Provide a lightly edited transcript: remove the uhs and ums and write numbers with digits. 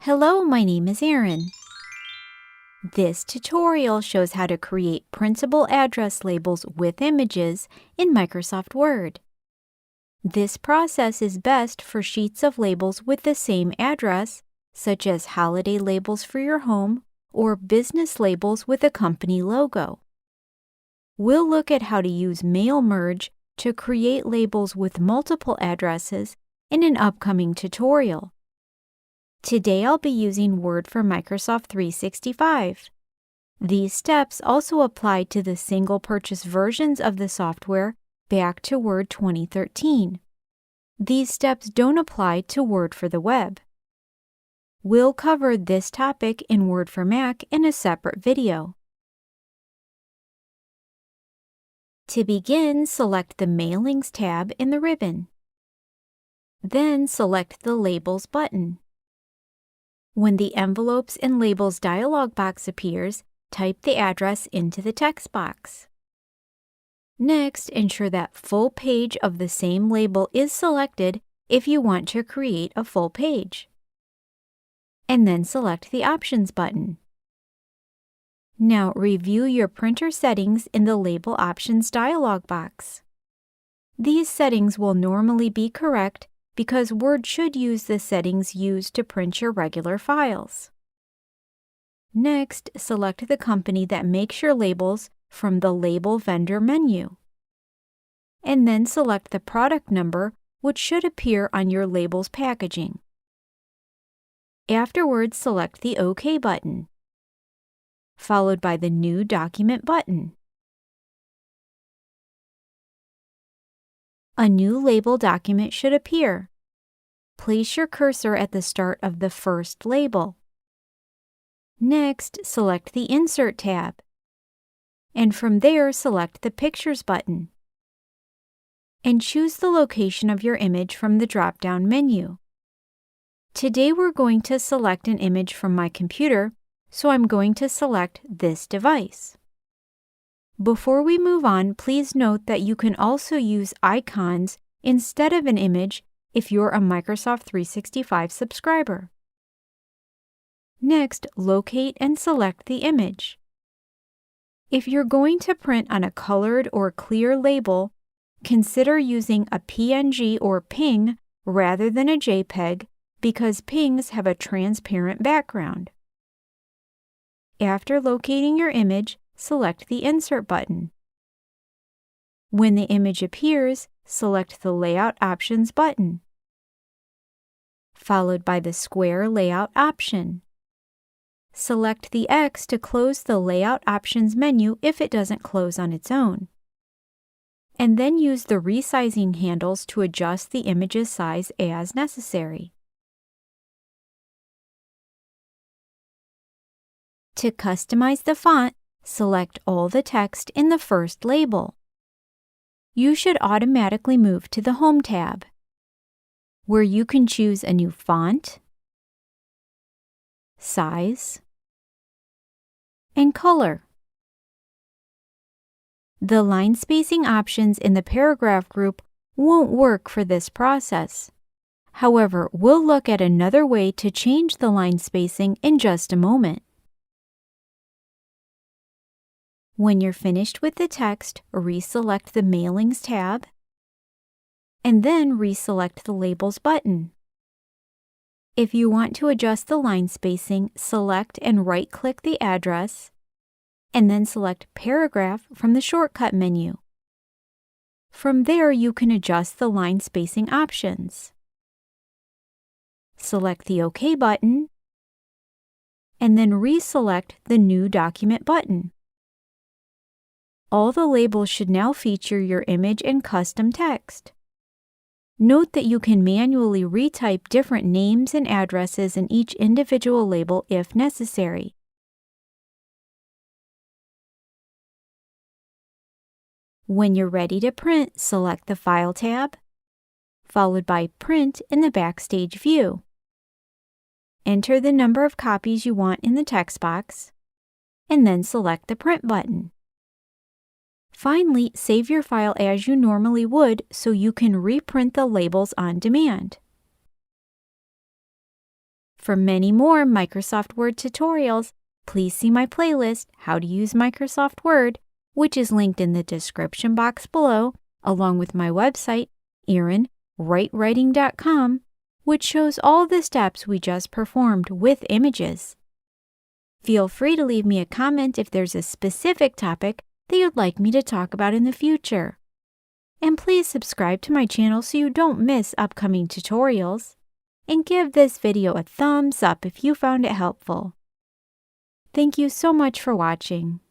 Hello, my name is Erin. This tutorial shows how to create printable address labels with images in Microsoft Word. This process is best for sheets of labels with the same address, such as holiday labels for your home or business labels with a company logo. We'll look at how to use mail merge to create labels with multiple addresses in an upcoming tutorial. Today I'll be using Word for Microsoft 365. These steps also apply to the single purchase versions of the software back to Word 2013. These steps don't apply to Word for the web. We'll cover this topic in Word for Mac in a separate video. To begin, select the Mailings tab in the ribbon. Then select the Labels button. When the Envelopes and Labels dialog box appears, type the address into the text box. Next, ensure that full page of the same label is selected if you want to create a full page. And then select the Options button. Now review your printer settings in the Label Options dialog box. These settings will normally be correct because Word should use the settings used to print your regular files. Next, select the company that makes your labels from the Label Vendor menu. And then select the product number, which should appear on your label's packaging. Afterwards, select the OK button, followed by the New Document button. A new label document should appear. Place your cursor at the start of the first label. Next, select the Insert tab, and from there select the Pictures button. And choose the location of your image from the drop-down menu. Today we're going to select an image from my computer, so I'm going to select this device. Before we move on, please note that you can also use icons instead of an image if you're a Microsoft 365 subscriber. Next, locate and select the image. If you're going to print on a colored or clear label, consider using a PNG or PNG rather than a JPEG because PNGs have a transparent background. After locating your image, select the Insert button. When the image appears, select the Layout Options button, followed by the Square Layout option. Select the X to close the Layout Options menu if it doesn't close on its own. And then use the resizing handles to adjust the image's size as necessary. To customize the font, select all the text in the first label. You should automatically move to the Home tab, where you can choose a new font, size, and color. The line spacing options in the paragraph group won't work for this process. However, we'll look at another way to change the line spacing in just a moment. When you're finished with the text, reselect the Mailings tab, and then reselect the Labels button. If you want to adjust the line spacing, select and right-click the address, and then select Paragraph from the shortcut menu. From there, you can adjust the line spacing options. Select the OK button, and then reselect the New Document button. All the labels should now feature your image and custom text. Note that you can manually retype different names and addresses in each individual label if necessary. When you're ready to print, select the File tab, followed by Print in the Backstage view. Enter the number of copies you want in the text box, and then select the Print button. Finally, save your file as you normally would so you can reprint the labels on demand. For many more Microsoft Word tutorials, please see my playlist, How to Use Microsoft Word, which is linked in the description box below, along with my website, ErinWriteWriting.com, which shows all the steps we just performed with images. Feel free to leave me a comment if there's a specific topic that you'd like me to talk about in the future. And please subscribe to my channel so you don't miss upcoming tutorials. And give this video a thumbs up if you found it helpful. Thank you so much for watching.